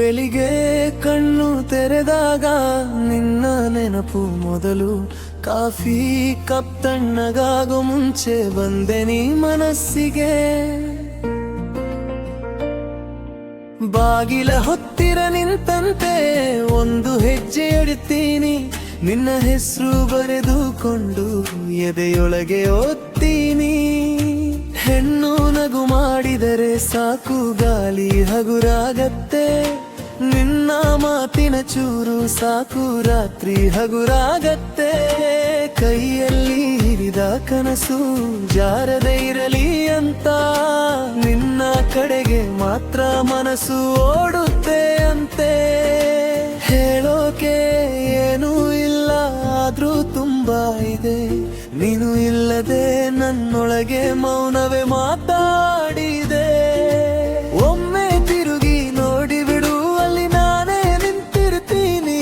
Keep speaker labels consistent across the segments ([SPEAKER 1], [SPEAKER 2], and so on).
[SPEAKER 1] ಬೆಳಿಗ್ಗೆ ಕಣ್ಣು ತೆರೆದಾಗ ನಿನ್ನ ನೆನಪು ಮೊದಲು. ಕಾಫಿ ಕಪ್ ತಣ್ಣಗಾಗೋ ಮುಂಚೆ ಬಂದೆ ನೀ ಮನಸ್ಸಿಗೆ. ಬಾಗಿಲ ಹೊತ್ತಿರ ನಿಂತಂತೆ ಒಂದು ಹೆಜ್ಜೆ ಇಡ್ತೀನಿ, ನಿನ್ನ ಹೆಸರು ಬರೆದುಕೊಂಡು ಎದೆಯೊಳಗೆ ಓದ್ತೀನಿ. ಹೆಣ್ಣು ನಗು ಮಾಡಿದರೆ ಸಾಕು ಗಾಳಿ ಹಗುರಾಗತ್ತೆ, ನಿನ್ನ ಮಾತಿನ ಚೂರು ಸಾಕು ರಾತ್ರಿ ಹಗುರಾಗತ್ತೆ. ಕೈಯಲ್ಲಿ ಹಿಡಿದ ಕನಸು ಜಾರದೆ ಇರಲಿ ಅಂತ, ನಿನ್ನ ಕಡೆಗೆ ಮಾತ್ರ ಮನಸ್ಸು ಓಡುತ್ತೆ ಅಂತೆ. ಹೇಳೋಕೆ ಏನೂ ಇಲ್ಲ ಆದ್ರೂ ತುಂಬಾ ಇದೆ, ನೀನು ಇಲ್ಲದೆ ನನ್ನೊಳಗೆ ಮೌನವೇ ಮಾತಾಡಿದೆ. ಒಮ್ಮೆ ತಿರುಗಿ ನೋಡಿಬಿಡು, ಅಲ್ಲಿ ನಾನೇ ನಿಂತಿರ್ತೀನಿ.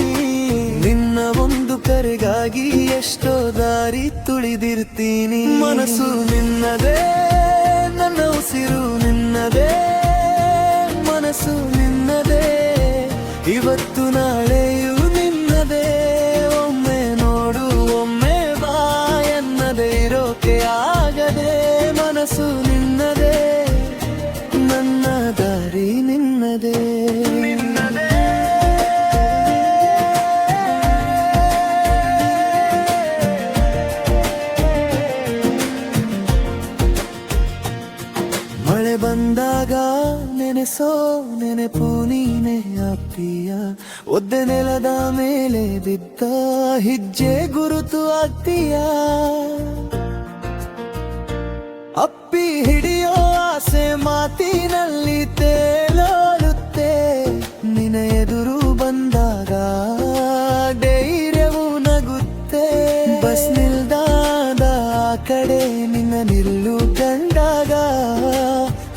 [SPEAKER 1] ನಿನ್ನ ಒಂದು ಕರೆಗಾಗಿ ಎಷ್ಟೋ ದಾರಿ ತುಳಿದಿರ್ತೀನಿ. ಮನಸ್ಸು ನಿನ್ನದೇ, ನನ್ನ ಉಸಿರು ನಿನ್ನದೇ. ಮನಸ್ಸು ನಿನ್ನದೇ, ಇವತ್ತು ನಾಳೆಯೂ ನಿನ್ನದೇ. ಒಮ್ಮೆ ನೋಡು ಒಮ್ಮೆ ಬಾ ಎನ್ನದೇ ಇರೋಕೆ ಆಗದೆ. ಮನಸ್ಸು ನಿನ್ನದೇ, ನನ್ನ ದಾರಿ ನಿನ್ನದೇ. ಮಳೆ ಬಂದಾಗ ನೆನೆಸೋ ನೆನೆಪು ನೀನೆ ಅಪ್ಪಿಯ. ಒದ್ದೆ ನೆಲದ ಮೇಲೆ ಬಿದ್ದ ಹೆಜ್ಜೆ ಗುರುತು ಆಗ್ತೀಯ. ಅಪ್ಪಿ ಹಿಡಿಯೋ ಆಸೆ ಮಾತಿನಲ್ಲಿ ತೇಲಾಡುತ್ತೆ, ನಿನ ಎದುರು ಬಂದಾಗ ಧೈರ್ಯವು ನಗುತ್ತೆ. ಬಸ್ ನಿಲ್ದಾಣದ ಆ ಕಡೆ ನಿನ್ನ ನಿಲ್ಲು ಕಂಡಾಗ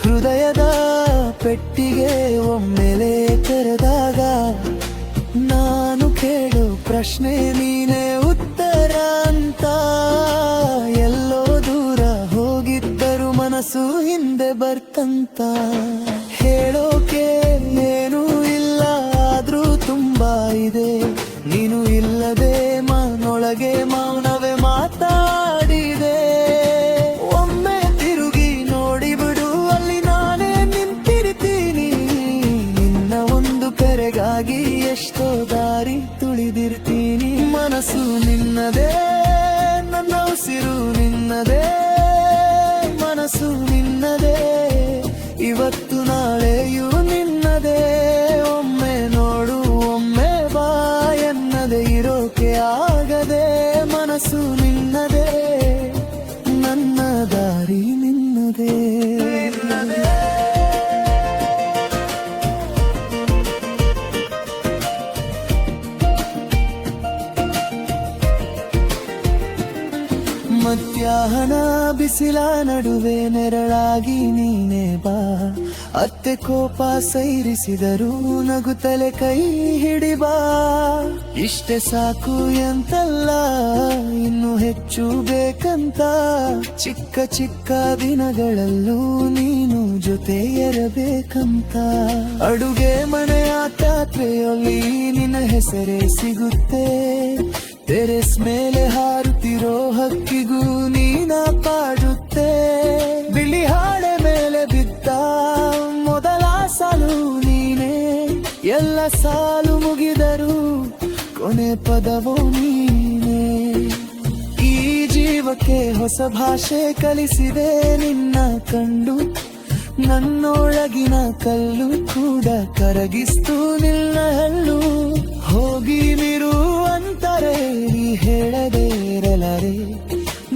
[SPEAKER 1] ಹೃದಯದ ಪೆಟ್ಟಿಗೆ ಒಮ್ಮೆಲೆ ತೆರೆದಾಗ, ನಾನು ಕೇಳೋ ಪ್ರಶ್ನೆ ನೀನೇ ಉತ್ತರ ಅಂತ. ಎಲ್ಲೋ ದೂರ ಹೋಗಿದ್ದರು ಮನಸ್ಸು ಹಿಂದೆ ಬರ್ತಂತ. ಹೇಳೋಕೆ ಏನೂ ಇಲ್ಲ ಆದ್ರೂ ತುಂಬಾ ಇದೆ, ನೀನು ಇಲ್ಲದೆ ಮನೊಳಗೆ ಮೌನವೇ ಮಾತಾಡಿದೆ. ಒಮ್ಮೆ ತಿರುಗಿ ನೋಡಿಬಿಡು, ಅಲ್ಲಿ ನಾನೇ ನಿಂತಿರ್ತೀನಿ. ನಿನ್ನ ಒಂದು ಕರೆಗಾಗಿ ಎಷ್ಟೋ ದಾರಿ ತುಳಿದಿರ್ತೀನಿ. ಮನಸ್ಸು ನಿನ್ನದೇ, ನನ್ನ ಉಸಿರು ನಿನ್ನದೇ. ಮನಸ್ಸು ನಿನ್ನದೇ, ಇವತ್ತು ನಾಳೆಯೂ ನಿನ್ನದೇ. ಒಮ್ಮೆ ನೋಡು ಒಮ್ಮೆ ಬಾ ಎನ್ನದೇ ಇರೋಕೆ ಆಗದೆ. ಮನಸ್ಸು ನಿನ್ನದೇ, ನನ್ನ ದಾರಿ ನಿನ್ನದೇ. ಮಧ್ಯಾಹ್ನ ಬಿಸಿಲ ನಡುವೆ ನೆರಳಾಗಿ ನೀನೇ ಬಾ. ಅತ್ತೆ ಕೋಪ ಸೈರಿಸಿದರು ನಗುತ್ತಲೆ ಕೈ ಹಿಡಿಬಾ. ಇಷ್ಟೇ ಸಾಕು ಎಂತಲ್ಲ ಇನ್ನು ಹೆಚ್ಚು ಬೇಕಂತ. ಚಿಕ್ಕ ಚಿಕ್ಕ ದಿನಗಳಲ್ಲೂ ನೀನು ಜೊತೆ ಇರಬೇಕಂತ. ಅಡುಗೆ ಮನೆಯ ಪಾತ್ರೆಯಲ್ಲಿ ನಿನ್ನ ಹೆಸರೇ ಸಿಗುತ್ತೆ. ಟೆರೆಸ್ ಮೇಲೆ ಹಾರುತ್ತಿರೋ ಹಕ್ಕಿಗೂ ನೀನ ಪಾಡುತ್ತೆ. ಬಿಳಿ ಹಾಳೆ ಮೇಲೆ ಬಿದ್ದ ಮೊದಲ ಸಾಲು ನೀನೇ. ಎಲ್ಲ ಸಾಲು ಮುಗಿದರು ಕೊನೆ ಪದವೋ ನೀನೇ. ಈ ಜೀವಕ್ಕೆ ಹೊಸ ಭಾಷೆ ಕಲಿಸಿದೆ ನಿನ್ನ ಕಂಡು. ನನ್ನೊಳಗಿನ ಕಲ್ಲು ಕೂಡ ಕರಗಿಸ್ತು ನಿನ್ನ ಹಲ್ಲು. ಹೋಗಿ ನಿರು ಅಂತಾರೆ ನೀ ಹೇಳದೇ ಇರಲಾರೆ.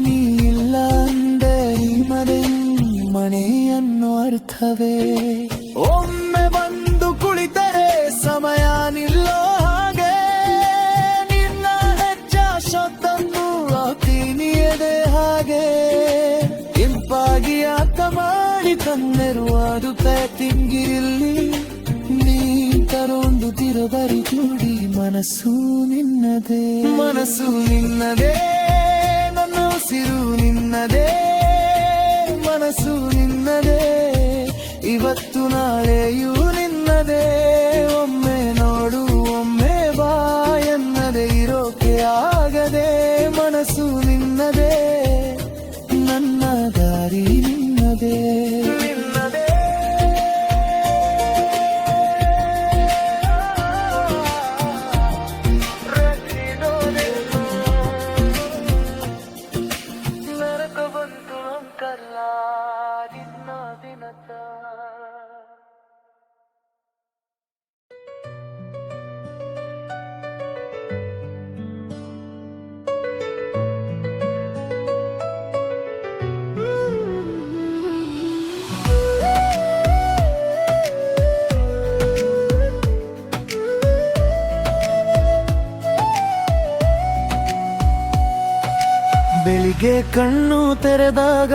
[SPEAKER 1] ನೀ ಇಲ್ಲ ಅಂದರೆ ಮನೆ ಅನ್ನೋ ಅರ್ಥವೇ. ಒಮ್ಮೆ ಬಂದು ಕುಳಿತರೆ ಸಮಯ ನಿಲ್ಲೋ ಹಾಗೆ. ನಿನ್ನ ಹೆಜ್ಜ ಶಬ್ದನ್ನು ಆಗ್ತೀನಿ ಎದೆ ಹಾಗೆ. ಇಂಪಾಗಿ ಆತ ಮಾಡಿ ತನ್ನೆರುವಾದು ತಿಂಗಿರಿಲ್ಲಿ. ನೀ ತರೊಂದು ತಿರುಬರಿ ಜೋಡಿ ಮನಸ್ಸು ನಿನ್ನದೇ. ಮನಸ್ಸು ನಿನ್ನದೇ, ನನ್ನ ಉಸಿರು ನಿನ್ನದೇ. ಮನಸ್ಸು ನಿನ್ನದೇ, ಇವತ್ತು ನಾಳೆಯೂ ನಿನ್ನದೇ. ಒಮ್ಮೆ ಇರೋಕೆ ಆಗದೆ ಮನಸ್ಸು ನಿನ್ನದೇ ನನ್ನ ದಾರಿ ನಿನ್ನದೇ ಬೆಳಿಗ್ಗೆ ಕಣ್ಣು ತೆರೆದಾಗ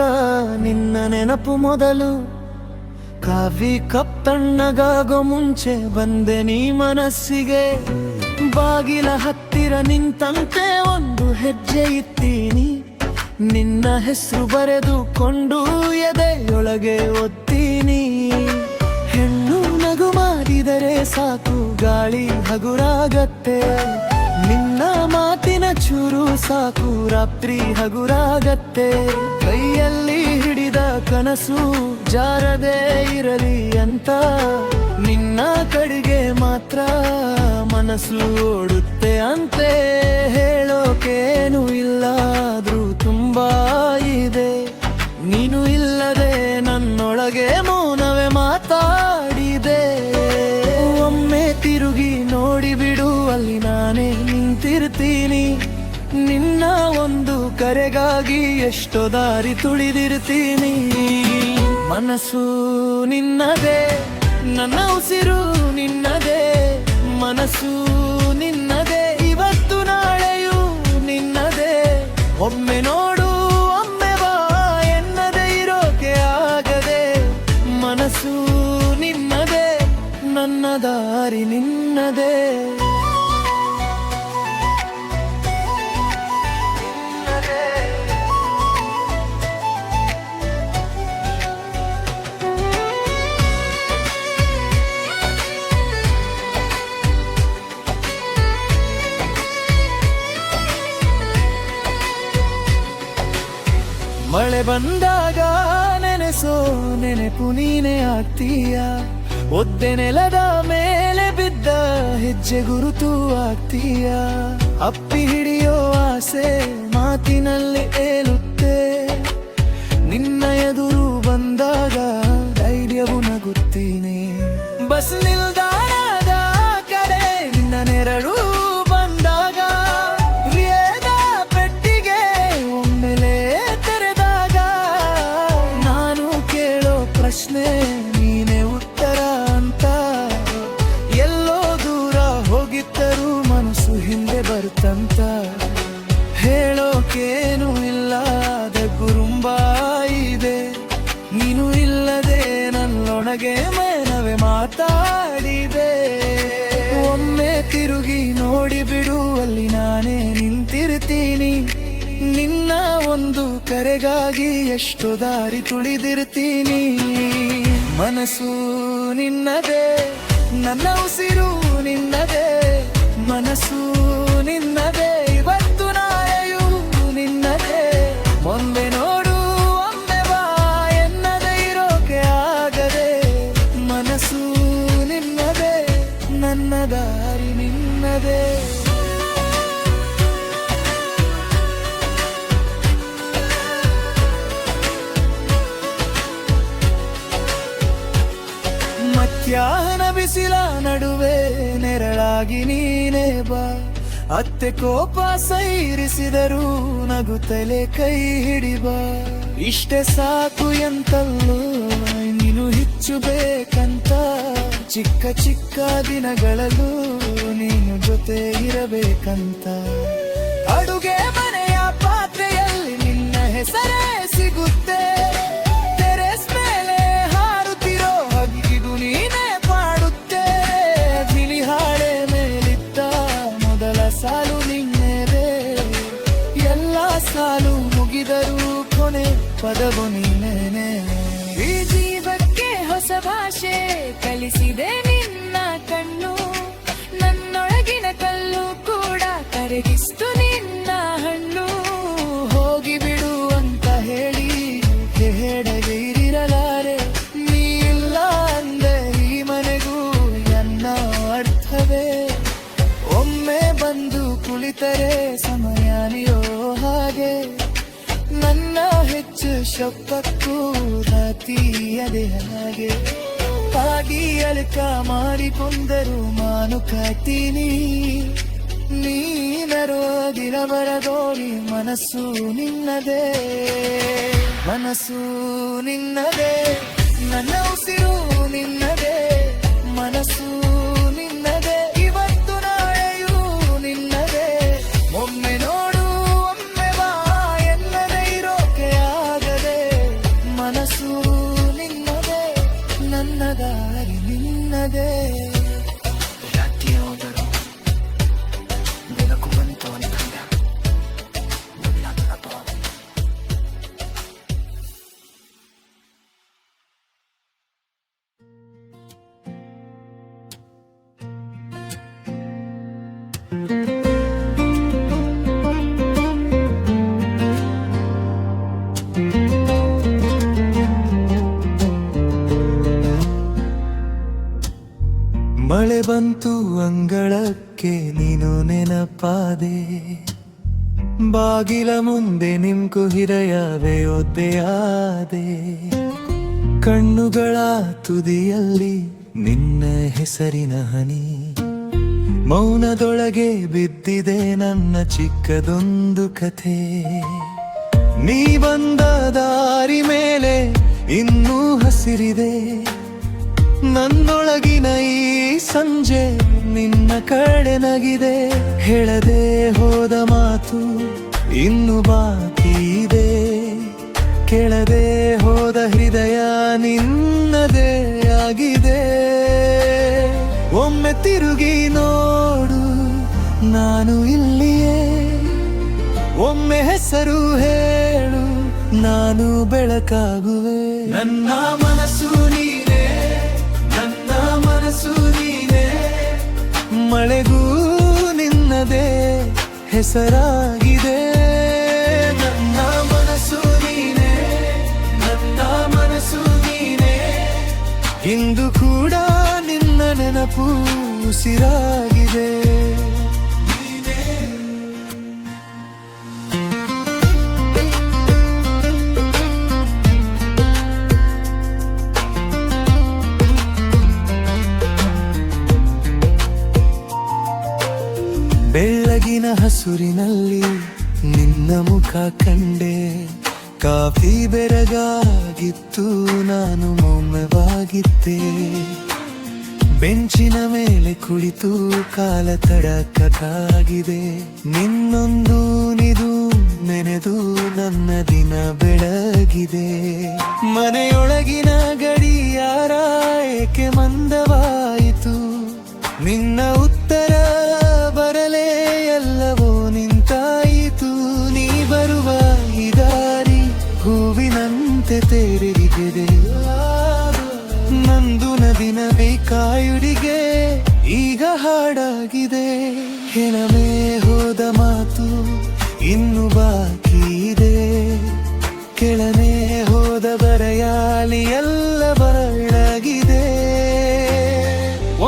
[SPEAKER 1] ನಿನ್ನ ನೆನಪು ಮೊದಲು ಕಾಫಿ ಕಪ್ ತಣ್ಣಗಾಗೋ ಮುಂಚೆ ಬಂದೆ ನೀ ಮನಸ್ಸಿಗೆ ಬಾಗಿಲ ಹತ್ತಿರ ನಿಂತಂತೆ ಒಂದು ಹೆಜ್ಜೆ ಇತ್ತೀನಿ ನಿನ್ನ ಹೆಸರು ಬರೆದುಕೊಂಡು ಎದೆಯೊಳಗೆ ಒತ್ತೀನಿ ಹೆಣ್ಣು ನಗು ಮಾಡಿದರೆ ಸಾಕು ಗಾಳಿ ಹಗುರಾಗತ್ತೆ ನಿನ್ನ ಮಾತಿನ ಚೂರು ಸಾಕು ರಾತ್ರಿ ಹಗುರಾಗತ್ತೆ ಕೈಯಲ್ಲಿ ಹಿಡಿದ ಕನಸು ಜಾರದೆ ಇರಲಿ ಅಂತ ನಿನ್ನ ಕಡೆಗೆ ಮಾತ್ರ ಮನಸ್ಸು ಓಡುತ್ತೆ ಅಂತೆ ಹೇಳೋಕೇನು ಇಲ್ಲಾದ್ರೂ ತುಂಬಾ ಇದೆ ನೀನು ಇಲ್ಲದೆ ನನ್ನೊಳಗೆ ಮೌನವೇ ಮಾತಾಡಿದೆ ಒಮ್ಮೆ ತಿರುಗಿ ನೋಡಿಬಿಡು ಅಲ್ಲಿ ನಾನೇ ನಿಂತಿರ್ತೀನಿ ನಿನ್ನ ಒಂದು ಕರೆಗಾಗಿ ಎಷ್ಟೋ ದಾರಿ ತುಳಿದಿರ್ತೀನಿ ಮನಸ್ಸು ನಿನ್ನದೇ ನನ್ನ ಉಸಿರು ನಿನ್ನದೇ ಮನಸ್ಸು ನಿನ್ನದೇ ಇವತ್ತು ನಾಳೆಯೂ ನಿನ್ನದೇ ಒಮ್ಮೆ ನೋಡು ಒಮ್ಮೆ ಬಾ ಎನ್ನದೇ ಇರೋಕೆ ಆಗದೆ ಮನಸ್ಸು ನಿನ್ನದೇ ನನ್ನ ದಾರಿ ನಿನ್ನದೇ ಮಳೆ ಬಂದಾಗ ನೆನೆಸೋ ನೆನಪು ನೀನೇ ಆಗ್ತೀಯ ಒದ್ದೆ ನೆಲದ ಮೇಲೆ ಬಿದ್ದ ಹೆಜ್ಜೆ ಗುರುತು ಆಗ್ತೀಯ ಅಪ್ಪಿ ಹಿಡಿಯೋ ಆಸೆ ಮಾತಿನಲ್ಲಿ ಏಳುತ್ತೆ ನಿನ್ನ ಎದುರು ಬಂದಾಗ ಧೈರ್ಯವು ನಗುತ್ತೀನಿ ಬಸ್ ನಿಲ್ದಾಣದ ಕಡೆ ನಿನ್ನ ನೆರಳು ಬಂದಾಗ ಹೃದಯದ ಪೆಟ್ಟಿಗೆ ಒಮ್ಮೆಲೆ ತೆರೆದಾಗ ನಾನು ಕೇಳೋ ಪ್ರಶ್ನೆ ನೀನೇ ಉತ್ತರ ಅಂತ ಎಲ್ಲೋ ದೂರ ಹೋಗಿದ್ದರೂ ಮನಸ್ಸು ಹಿಂದೆ ಬರುತ್ತಂತ ಹೇಳೋಕೇನು ಇಲ್ಲದ ಗುರುಂಬ ಇದೆ ನೀನು ಇಲ್ಲದೆ ನನ್ನೊಳಗೆ ಮೇನವೇ ಮಾತಾಡಿದೆ ಒಮ್ಮೆ ತಿರುಗಿ ನೋಡಿಬಿಡು ಅಲ್ಲಿ ನಾನೇ ನಿಂತಿರ್ತೀನಿ ನಿನ್ನ ಒಂದು ಕರೆಗಾಗಿ ಎಷ್ಟೋ ದಾರಿ ತುಳಿದಿರ್ತೀನಿ ಮನಸ್ಸು ನಿನ್ನದೇ ನನ್ನ ಉಸಿರು ನಿನ್ನದೇ ಮನಸ್ಸು ನಿನ್ನದೇ ಇವತ್ತು ನಾಳೆಯೂ ನಿನ್ನದೇ ಮುಂದೆ ನೋಡು ಒಮ್ಮೆ ಬಾ ಎನ್ನದೇ ಇರೋಕೆ ಆಗದೆ ಮನಸ್ಸು ನಿನ್ನದೇ ನನ್ನ ದಾರಿ ನಿನ್ನದೇ ಮಧ್ಯಾಹ್ನ ಬಿಸಿಲ ನಡುವೆ ನೆರಳಾಗಿ ನೀನೇ ಬಾ ಅತ್ತೆ ಕೋಪ ಸೈರಿಸಿದರೂ ನಗುತ್ತಲೇ ಕೈ ಹಿಡಿಬಾ ಇಷ್ಟೇ ಸಾಕು ಎಂತಲ್ಲೋ ನೀನು ಹೆಚ್ಚು ಬೇಕಂತ ಚಿಕ್ಕ ಚಿಕ್ಕ ದಿನಗಳಲ್ಲೂ ನೀನು ಜೊತೆ ಇರಬೇಕಂತ ಅಡುಗೆ ಮನೆಯ ಪಾತ್ರೆಯಲ್ಲಿ ನಿನ್ನ ಹೆಸರೇ ಸಿಗುತ್ತೆ ಟೆರೆಸ್ ಮೇಲೆ ಹಾರುತ್ತಿರೋ ಹಕ್ಕಿಗೂ ನೀನೇ ಪಾಡುತ್ತೆ ಬಿಳಿ ಹಾಳೆ ಮೇಲಿದ್ದ ಮೊದಲ ಸಾಲು ನಿನ್ನೆರೆ ಎಲ್ಲ ಸಾಲು ಮುಗಿದರೂ ಕೊನೆ ಪದವು ನೀನೇನೆ
[SPEAKER 2] ಈ ಜೀವಕ್ಕೆ ಹೊಸ ಭಾಷೆ ಕಲಿಸಿದೆ ನಿನ್ನ ಕಣ್ಣು ನನ್ನೊಳಗಿನ ಕಲ್ಲು ಕೂಡ ಕರಗಿಸ್ತು ನಿನ್ನ ಹಣ್ಣು.
[SPEAKER 1] ಹೋಗಿ ಬಿಡು ಅಂತ ಹೇಳಿ ಹೇಳದಿರಲಾರೆ. ನೀ ಇಲ್ಲ ಅಂದೆ ಈ ಮನೆಗೂ ಎನ್ನ ಅರ್ಥವೇ. ಒಮ್ಮೆ ಬಂದು ಕುಳಿತರೆ ಸಮಯಾನಿಯೋ ಹಾಗೆ. ನನ್ನ ಹೆಚ್ಚು ಶಬ್ದಕ್ಕೂ ರಾತಿಯದೆ ಹಾಗೆ. ಆಗಿ ಅಲ್ಕ ಮಾಡಿಕೊಂಡರು ಮಾನು ಕಾಯ್ತೀನಿ. ನೀನರೋ ದಿನ ಬರದೋರಿ ಮನಸ್ಸು ನಿನ್ನದೇ, ಮನಸ್ಸು ನಿನ್ನದೇ. ನನ್ನ ಉಸಿರು ನಿನ್ನದೇ, ಮನಸ್ಸು ನಿನ್ನದೇ. ಇವತ್ತು ನಾಳೆಯೂ ನಿನ್ನದೇ. ಒಮ್ಮೆ ನೋಡು ಒಮ್ಮೆ ಬಾ ಎನ್ನದೇ ಇರೋಕೆ ಆಗದೆ. ಮನಸ್ಸು ನಿನ್ನದೇ, ನನ್ನ ದಾರಿ ನಿನ್ನದೇ. ರಾತ್ರಿ ಹೋದರು ಬೆಳಕು ಬಂತು ಅಂತಂದ ನನ್ನಪ್ಪ. ಮಳೆ ಬಂತು ಅಂಗಳಕ್ಕೆ ನೀನು ನೆನಪಾದೆ. ಬಾಗಿಲ ಮುಂದೆ ನಿಮ್ಕು ಹಿರಯವೇ ಒದ್ದೆಯಾದೆ. ಕಣ್ಣುಗಳ ತುದಿಯಲ್ಲಿ ನಿನ್ನ ಹೆಸರಿನ ಹನಿ. ಮೌನದೊಳಗೆ ಬಿದ್ದಿದೆ ನನ್ನ ಚಿಕ್ಕದೊಂದು ಕಥೆ. ನೀ ಬಂದ ದಾರಿ ಮೇಲೆ ಇನ್ನೂ ಹಸಿರಿದೆ. ನನ್ನೊಳಗಿನ ಈ ಸಂಜೆ ನಿನ್ನ ಕಡೆ ನಗಿದೆ. ಹೇಳದೆ ಹೋದ ಮಾತು ಇನ್ನು ಬಾಕಿ ಇದೆ. ಕೆಳದೆ ಹೋದ ಹೃದಯ ನಿನ್ನದೇ ಆಗಿದೆ. ಒಮ್ಮೆ ತಿರುಗಿ ನೋಡು ನಾನು ಇಲ್ಲಿಯೇ. ಒಮ್ಮೆ ಹೆಸರು ಹೇಳು ನಾನು ಬೆಳಕಾಗುವೆ. ನನ್ನ ಮನಸ್ಸು ನೀನೇ, ನನ್ನ ಮನಸ್ಸು ನೀನೇ. ಮಳೆಗೂ ನಿನ್ನದೇ ಹೆಸರಾಗಿದೆ. ನನ್ನ ಮನಸ್ಸು ನೀನೇ, ನನ್ನ ಮನಸ್ಸು ನೀನೇ. ಇಂದು ಕೂಡ ನಿನ್ನ ನೆನಪು ಉಸಿರಾಗಿದೆ. ಬೆಳ್ಳಗಿನ ಹಸುರಿನಲ್ಲಿ ನಿನ್ನ ಮುಖ ಕಂಡೆ. ಕಾಫಿ ಬೆರಗಾಗಿತ್ತು ನಾನು ಮೌನವಾಗಿದ್ದೆ. ಬೆಂಚಿನ ಮೇಲೆ ಕುಳಿತು ಕಾಲ ತಡಕಾಗಿದೆ. ನಿನ್ನೊಂದು ನಿದು ನೆನೆದು ನನ್ನ ದಿನ ಬೆಳಗಿದೆ. ಮನೆಯೊಳಗಿನ ಗಡಿಯಾರ ಏಕೆ ಮಂದವಾಯಿತು. ನಿನ್ನ ಉತ್ತರ ಬರಲೇ ಎಲ್ಲವೋ ನಿಂತಾಯಿತು. ನೀ ಬರುವ ಈ ದಾರಿ ಹೂವಿನಂತೆ ತೆರೆದಿದೆ. ನಂದು ನದಿನ ಬೇಕಾಯುಡಿಗೆ ಈಗ ಹಾಡಾಗಿದೆ. ಹೆಣಮೇ ಹೋದ ಮಾತು ಇನ್ನು ಬಾಕಿ ಇದೆ. ಕೆಳನೆ ಹೋದ ಬರೆಯಾಲಿ ಎಲ್ಲ ಬರಳಾಗಿದೆ.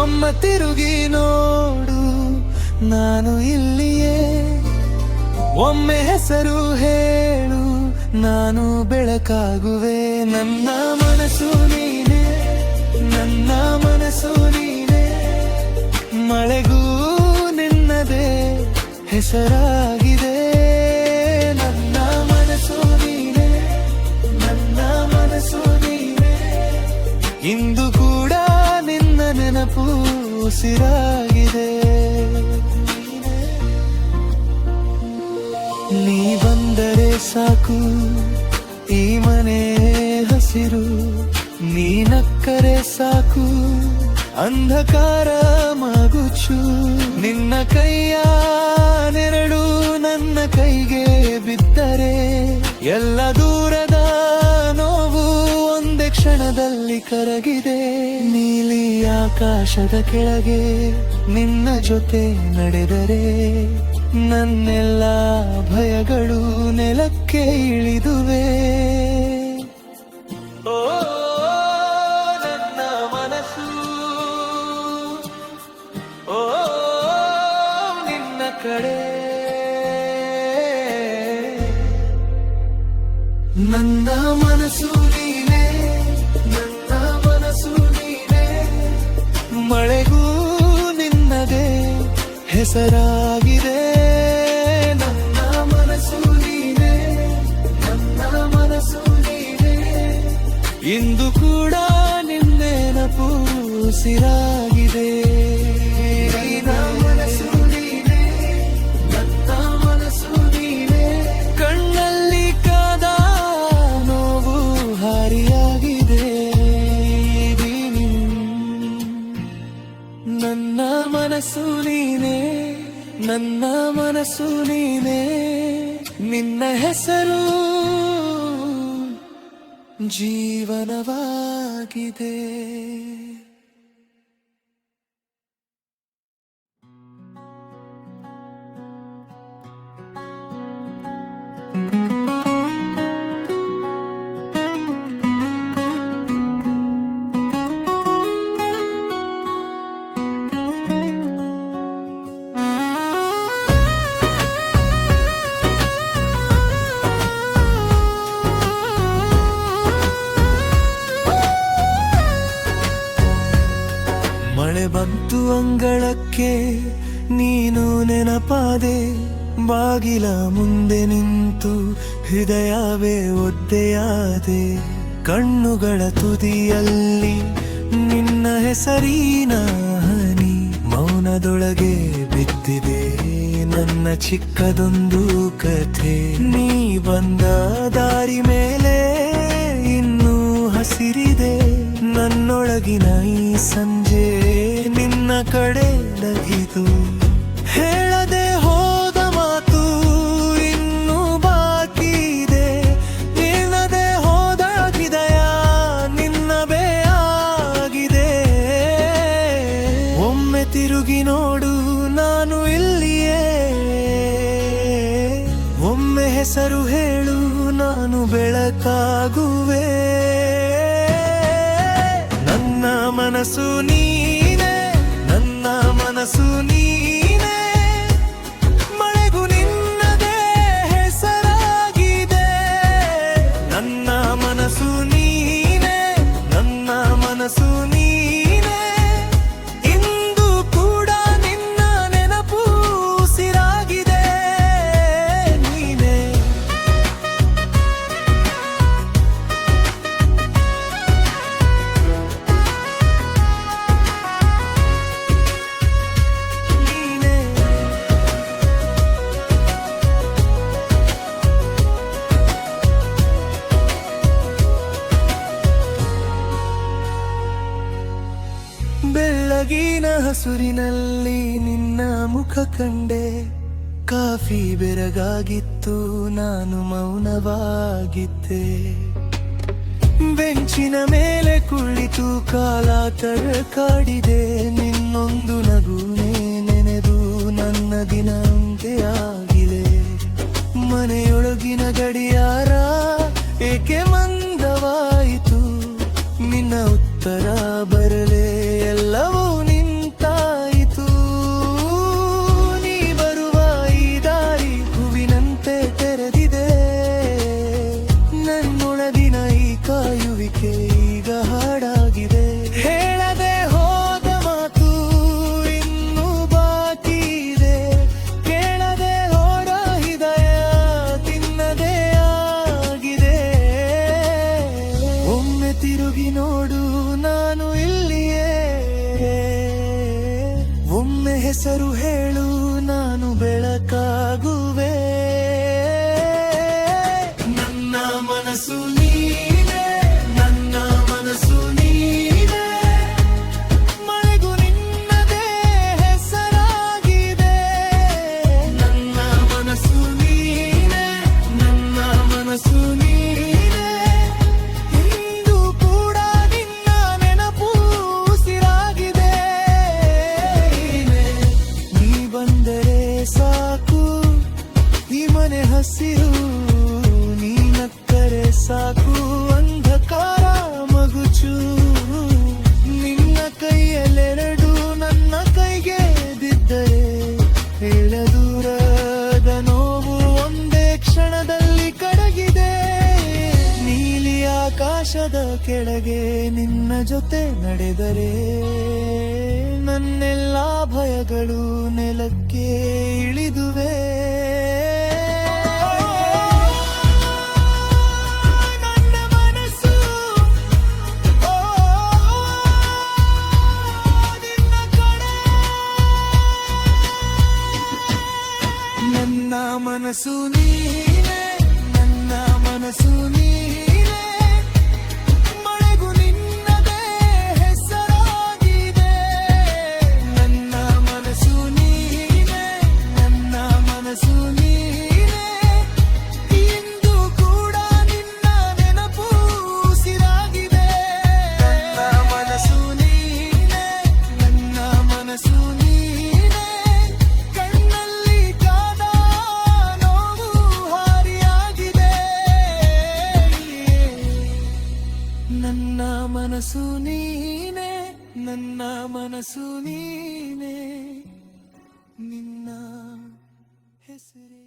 [SPEAKER 1] ಒಮ್ಮ ತಿರುಗಿ ನೋಡು ನಾನು ಇಲ್ಲಿಯೇ. ಒಮ್ಮೆ ಹೆಸರು ಹೇಳು ನಾನು ಬೆಳಕಾಗುವೆ. ನನ್ನ ಮನಸ್ಸು ನೀನೇ, ನನ್ನ ಮನಸ್ಸು ನೀನೇ. ಮಳೆಗೂ ನಿನ್ನದೇ ಹೆಸರಾಗಿದೆ. ನನ್ನ ಮನಸ್ಸು ನೀನೇ, ನನ್ನ ಮನಸ್ಸು ನೀನೇ. ಇಂದು ಕೂಡ ನಿನ್ನ ನೆನಪು ಉಸಿರಾಗಿದೆ. ನೀ ಬಂದರೆ ಸಾಕು ಈ ಮನೆ ಹಸಿರು. ನೀ ನಕ್ಕರೆ ಸಾಕು ಅಂಧಕಾರ ಮಗುಚು. ನಿನ್ನ ಕೈಯ ನೆರಳು ನನ್ನ ಕೈಗೆ ಬಿದ್ದರೆ ಎಲ್ಲ ದೂರದ ನೋವು ಒಂದೇ ಕ್ಷಣದಲ್ಲಿ ಕರಗಿದೆ. ನೀಲಿ ಆಕಾಶದ ಕೆಳಗೆ ನಿನ್ನ ಜೊತೆ ನಡೆದರೆ ನನ್ನೆಲ್ಲ ಭಯಗಳು ನೆಲಕ್ಕೆ ಇಳಿದುವೆ. ಓ ನನ್ನ ಮನಸ್ಸು, ಓ ನಿನ್ನ ಕಡೆ. ನನ್ನ ಮನಸ್ಸು ನೀನೇ, ನನ್ನ ಮನಸ್ಸು ನೀನೇ, ಮಳೆಗೂ ನಿನ್ನದೇ ಹೆಸರಾಗಿದೆ. ನನ್ನ ಮನಸ್ಸು ನೀನೇ, ನನ್ನ ಮನಸ್ಸು ನೀನೇ, ಇಂದು ಕೂಡ ನಿನ್ನೆನಪು ಉಸಿರಾಗಿದೆ. ನನ್ನ ಮನಸ್ಸು ನೀನೇ, ನನ್ನ ಮನಸ್ಸು ನೀನೇ, ಕಣ್ಣಲ್ಲಿ ಕಾದ ನೋವು ಹಾರಿಯಾಗಿದೆ. ನನ್ನ ಮನಸ್ಸು ನೀನೇ, ನನ್ನ ಮನಸ್ಸು ನೀನೇ, ನಿನ್ನ ಹೆಸರು ಜೀವನವಾಗಿದೆ. ಮಳೆ ಬಂತು ಅಂಗಳಕ್ಕೆ, ನೀನು ನೆನಪಾದೆ. ಬಾಗಿಲ ಮುಂದೆ ನಿಂತು ಹೃದಯವೇ ಒದ್ದೆಯಾದೆ. ಕಣ್ಣುಗಳ ತುದಿಯಲ್ಲಿ ನಿನ್ನ ಹೆಸರಿನ ಹನಿ ಮೌನದೊಳಗೆ ಬಿದ್ದಿದೆ. ನನ್ನ ಚಿಕ್ಕದೊಂದು ಕಥೆ, ನೀ ಬಂದ ದಾರಿ ಮೇಲೆ ಇನ್ನೂ ಹಸಿರಿದೆ. ನನ್ನೊಳಗಿನ ಈ ಸಂಜೆ ನಿನ್ನ ಕಡೆ ನಗಿದು, ಹೇಳದೆ ಹೋದ ಮಾತು ಇನ್ನೂ ಬಾಕಿ ಇದೆ. ನಿನ್ನದೆ ಹೋದ ಹೃದಯ ನಿನ್ನವೇ ಆಗಿದೆ. ಒಮ್ಮೆ ತಿರುಗಿ ನೋಡು, ನಾನು ಇಲ್ಲಿಯೇ. ಒಮ್ಮೆ ಹೆಸರು ಹೇಳು, ನಾನು ಬೆಳಕಾಗುವೆ. ನನ್ನ ಮನಸ್ಸು ನೀನೇ, ನನ್ನ ಮನಸ್ಸು ನೀನೇ, ಮಳೆಗೂ ನಿನ್ನದೇ ಹೆಸರಾಗಿದೆ. ನನ್ನ ಮನಸ್ಸು ನೀನೇ, ನನ್ನ ಮನಸ್ಸು ನೀನೇ, ಇಂದು ಕೂಡ ನಿನ್ನ ನೆನಪು ಉಸಿರಾಗಿದೆ. ನೀನೇ ಬೆಳಗಿನ ಹಸುರಿನಲ್ಲಿ ನಿನ್ನ ಮುಖ ಕಂಡೆ. ಕಾಫಿ ಬೆರಗಾಗಿತ್ತು, ನಾನು ಮೌನವಾಗಿದ್ದೆ. ಬೆಂಚಿನ ಮೇಲೆ ಕುಳಿತು ಕಾಲ ತಡಕಾಡಿದೆ. ನಿನ್ನೊಂದು ನಗುನೇ ನೆನೆದು ನನ್ನ ದಿನ ಅಂತ್ಯವಾಗಿದೆ. ಮನೆಯೊಳಗಿನ ಗಡಿಯಾರ ಏಕೆ ಮಂದವಾಯಿತು, ನಿನ್ನ ಉತ್ತರ ಬರಲೇ ಎಲ್ಲವೂ ನಿಂತಾಯಿತು. ನೀ ಬರುವ ಈ ದಾರಿ ಹೂವಿನಂತೆ ತೆರೆದಿದೆ. ನನ್ನೊಳಗಿನ ಈ ಕಾಯುವಿಕೆ ಈಗ ಹಾಡಾಗಿದೆ. ಹೇಳದೆ ಹೋದ ಮಾತು ಇನ್ನೂ ಬಾಕಿ ಇದೆ. ಕೇಳದೆ ಹೋದ ಹೃದಯ ತಿನ್ನದೇ ಆಗಿದೆ. ಒಮ್ಮೆ ತಿರುಗಿ ನೋಡು, ನಾನು ಇಲ್ಲಿಯೇ. ಒಮ್ಮೆ ಹೆಸರು ಹೇಳು, ನಾನು ಬೆಳಕಾಗುವೆ. ನನ್ನ ಮನಸ್ಸು ನೀನೇ, ನನ್ನ ಮನಸ್ಸು ನೀನೇ, ಮಳೆಗೂ ನಿನ್ನದೇ ಹೆಸರಾಗಿದೆ. ನನ್ನ ಮನಸ್ಸು ನೀನೇ, ನನ್ನ ಮನಸ್ಸು ನೀನೇ, ಇಂದು ಕೂಡ ನಿನ್ನ ನೆನಪು ಉಸಿರಾಗಿದೆ. ನೀನೇ ಮನೆ ಹಸಿರು, ನೀನಕ್ಕರೆ ಸಾಕು ಅಂಧಕಾರ ಮಗುಚು. ನಿನ್ನ ಕೈಯಲ್ಲೆರಡು ನನ್ನ ಕೈಗೆ ಬಿದ್ದರೆ ಹೇಳದೂರದ ನೋವು ಒಂದೇ ಕ್ಷಣದಲ್ಲಿ ಕಡಗಿದೆ. ನೀಲಿ ಆಕಾಶದ ಕೆಳಗೆ ನಿನ್ನ ಜೊತೆ ನಡೆದರೆ ನನ್ನೆಲ್ಲ ಭಯಗಳು ನೆಲಕ್ಕೆ ಇಳಿದುವೆ. ನನ್ನ ಮನಸ್ಸು ನಿನ್ನ ಕಡೆ, ನನ್ನ ಮನಸ್ಸು ನೀನೇ, ನನ್ನ ಮನಸ್ಸು ನೀನೇ, ಮಳೆಗೂ ನಿನ್ನದೇ ಹೆಸರಾಗಿದೆ. ನನ್ನ ಮನಸ್ಸು ನೀನೇ, ನನ್ನ ಮನಸ್ಸು ನೀನೇ, ಇಂದು ಕೂಡ ನಿನ್ನ ನೆನಪು ಉಸಿರಾಗಿದೆ. ನನ್ನ ಮನಸ್ಸು ನೀನೇ, ನನ್ನ ಮನಸ್ಸು ನೀನೇ, ಕಣ್ಣಲ್ಲಿ ಕಾದ ನೋವು ಹಾರಿಯಾಗಿದೆ. ನನ್ನ ಮನಸ್ಸು ನೀನೇ, ನನ್ನ ಮನಸ್ಸು ನೀನೇ, ನಿನ್ನ ಹೆಸರೇ